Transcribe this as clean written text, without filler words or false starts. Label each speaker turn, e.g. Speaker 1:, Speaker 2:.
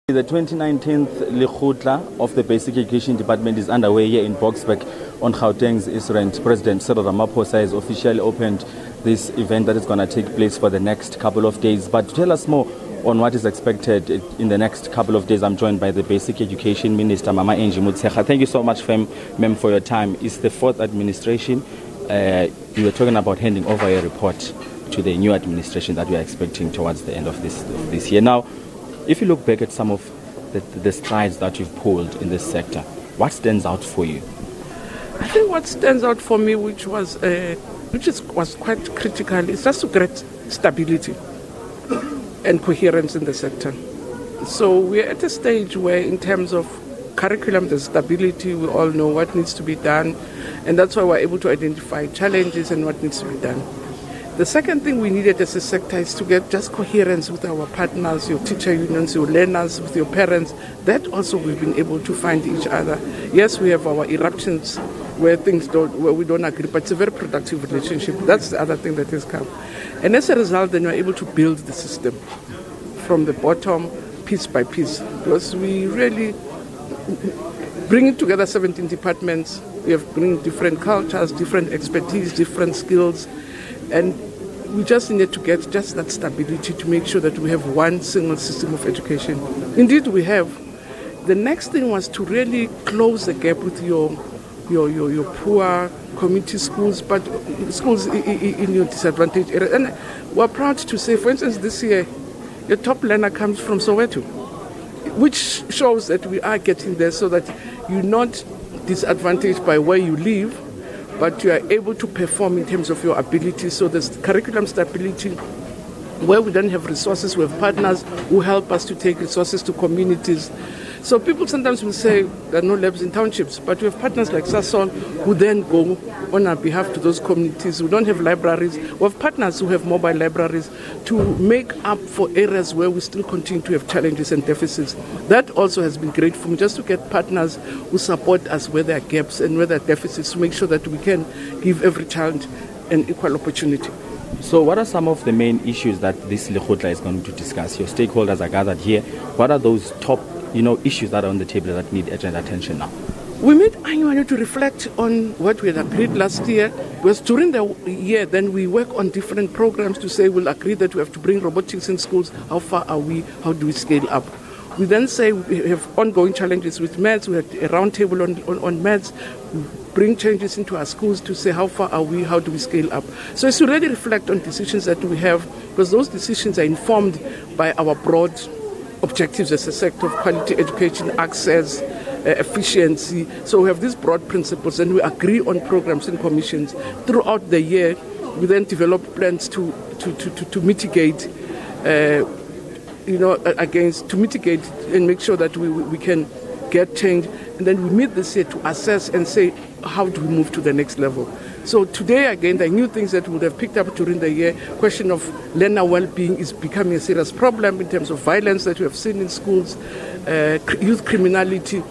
Speaker 1: The 2019th Lekgotla of the Basic Education Department is underway here in Boksburg on Gauteng's East Rand. President Cyril Ramaphosa has officially opened this event that is going to take place for the next couple of days. But to tell us more on what is expected in the next couple of days, I'm joined by the Basic Education Minister, Mama Angie Motshekga. Thank you so much, ma'am, for your time. It's the fourth administration. You were talking about handing over a report to the new administration that we are expecting towards the end of this year. Now, if you look back at some of the strides that you've pulled in this sector, what stands out for you?
Speaker 2: I think what stands out for me, which was quite critical, is just to create stability and coherence in the sector. So we're at a stage where, in terms of curriculum, there's stability. We all know what needs to be done, and that's why we're able to identify challenges and what needs to be done. The second thing we needed as a sector is to get just coherence with our partners, your teacher unions, your learners, with your parents. That also we've been able to find each other. Yes, we have our eruptions where we don't agree, but it's a very productive relationship. That's the other thing that has come. And as a result, then we're able to build the system from the bottom, piece by piece, because we really bringing together 17 departments. We have bringing different cultures, different expertise, different skills. And we just needed to get just that stability to make sure that we have one single system of education. Indeed, we have. The next thing was to really close the gap with your poor community schools, but schools in your disadvantaged area. And we're proud to say, for instance, this year, your top learner comes from Soweto, which shows that we are getting there so that you're not disadvantaged by where you live, but you are able to perform in terms of your ability. So there's curriculum stability. Where we don't have resources, we have partners who help us to take resources to communities. So people sometimes will say there are no labs in townships, but we have partners like Sasol who then go on our behalf to those communities. We don't have libraries. We have partners who have mobile libraries to make up for areas where we still continue to have challenges and deficits. That also has been great for me, just to get partners who support us where there are gaps and where there are deficits, to make sure that we can give every child an equal opportunity.
Speaker 1: So what are some of the main issues that this Lekgotla is going to discuss? Your stakeholders are gathered here. What are those top issues that are on the table that need urgent attention now?
Speaker 2: We meet annually to reflect on what we had agreed last year. Because during the year, then we work on different programs to say we'll agree that we have to bring robotics in schools. How far are we? How do we scale up? We then say we have ongoing challenges with maths. We had a roundtable on maths. We bring changes into our schools to say how far are we? How do we scale up? So it's to really reflect on decisions that we have, because those decisions are informed by our broad objectives as a sector of quality education, access, efficiency. So we have these broad principles, and we agree on programs and commissions. Throughout the year, we then develop plans to mitigate, to mitigate and make sure that we can get change. And then we meet this year to assess and say, how do we move to the next level? So today, again, the new things that we would have picked up during the year, question of learner well-being is becoming a serious problem in terms of violence that we have seen in schools, youth criminality.